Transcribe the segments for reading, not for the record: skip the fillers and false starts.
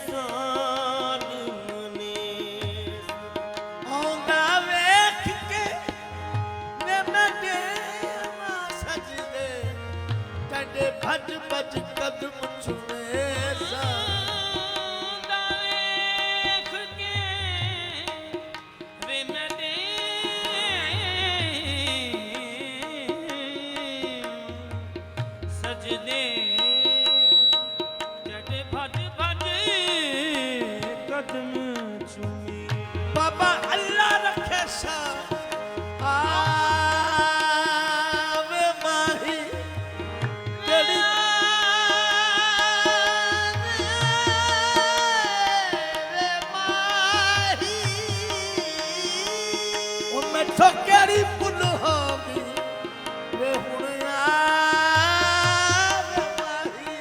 ਸਾਲ ਮਨੇ ਆਉਂਦਾ ਵੇਖ ਕੇ ਵੇ ਮੈਂ ਦੇਵਾਂ ਸਜਦੇ ਤੇਡੇ ਭੱਜ ਭੱਜ ਕਦਮ ਚੁਮੇ ਸਾ बाबा अल्लाह रखे सा आवे माही तेरी वे माही ओ मैं ठोकेरी पुल होगी वे हुण आवे माही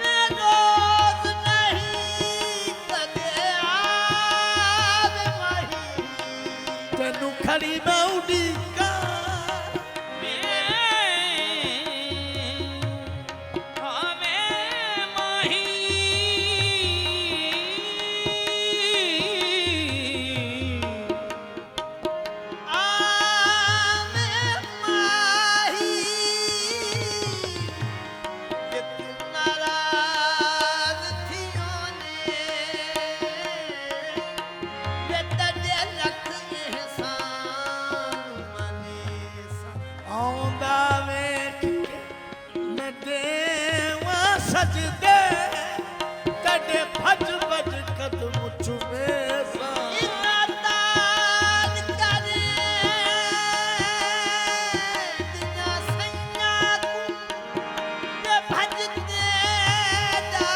वे रोज नहीं कदे आवे माही तेनू खड़ी मैं उड़ीका आवे माही आवे माही के तू नाराज थियो ने ये तड़े लख एहसान मने सा आउंदा वेख के मैं देवा सजदे तड़े भज भज कदम चुमे सा इनादान करे दिया सैया तू ये भजते दा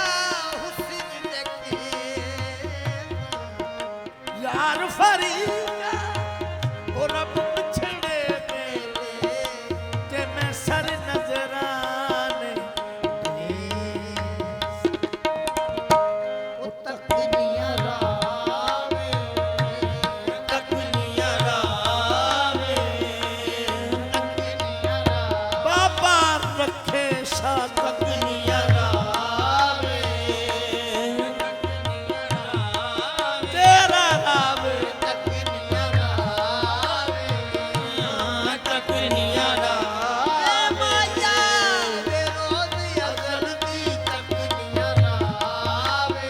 हुस्न देखे यार फरीदा ओ रब पिछड़े मेरे ते मैं सर नजराने ਉਹ ਤੱਕਦੀਆਂ ਰਾਵੇ तकनिया रावे ਤੱਕਦੀਆਂ ਰਾਵੇ बाबा रखे सा तकनिया ਰਾਵੇ तेरा रावे ਤੱਕਦੀਆਂ ਰਾਵੇ तकनिया रावे ਮਾਇਆ ਵੇ ਰੋਜ਼ ਅਜ਼ਲ ਦੀ ਤੱਕਦੀਆਂ ਰਾਵੇ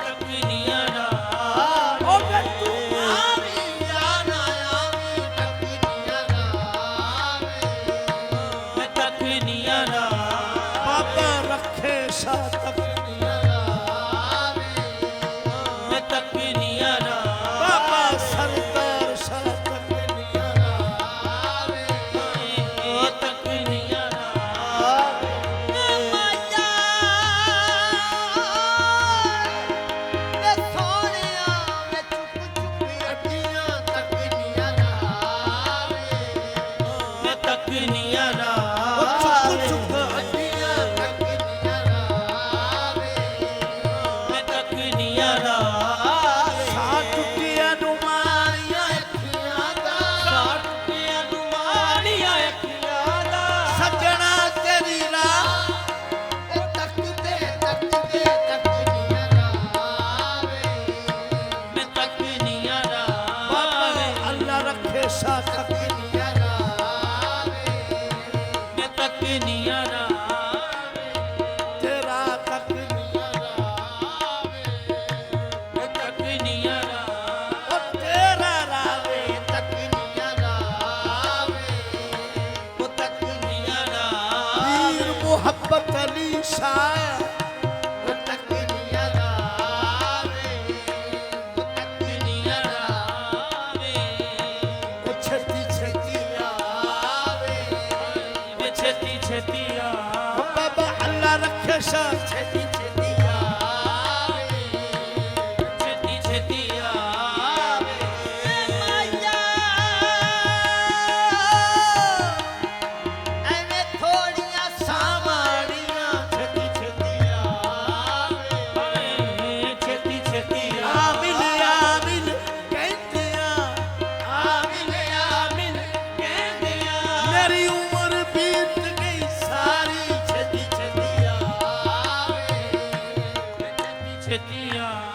तकनिया रावे ओ वे तू आवी ਜਾਣਾ ਆਵੇ ਤੱਕਦੀਆਂ ਰਾਵੇ तकनिया रावे बाबा रखे सा तकनिया ਰਾਵੇ तकनिया रावे बाबा सरदार सा तकनिया ਰਾਵੇ तकनिया रावे ਮਾਇਆ ਵੇ ਸੋਹਣਿਆ ਵੇ ਚੁੱਪ ਚੁੱਪ ਅੱਡੀਆਂ ਤੱਕਦੀਆਂ ਰਾਵੇ तकनिया ਉਹ रावे ਚੁੱਪ ਚੁੱਪ ਅੱਡੀਆਂ ਤੱਕਦੀਆਂ ਰਾਵੇ तकनिया रावे सा टुटिया डुमारियां ਅੱਖੀਆਂ ਦਾ टुटिया डुमारियां अखियां दा सजना तेरी राह ਉਹ ਤੱਕਦੇ ਤੱਕਦੇ ਤੱਕਦੀਆਂ ਰਾਵੇ में तकनिया रावे अल्लाह रखे सा ਤੱਕਦੀਆਂ ਰਾਵੇ में तकनिया रावे तेरा तकनिया में तकनिया रावे ओ तेरा रावे ਤੱਕਦੀਆਂ ਰਾਵੇ ओ तकनिया रावे वीर मोहब्बत अली शाह ਉਹ ਤੱਕਦੀਆਂ ਰਾਵੇ ਉਹ तकनिया रावे ओ छती छती ਰਾਵੇ ओ छती छती ओ बाबा अल्लाह रखे सा ਛੇਤੀ ਛੇਤੀ ਆਵੇ छती छती आवे ਮਾਇਆ ਐਵੇਂ ਥੋੜੀਆਂ सामाड़ियां छती छती ਆਵੇ छती छती आमिल आमिल कहते ਆਵੇ आमिल कहते मेरी उम्र बीत गई सारी छती छती છેતિયા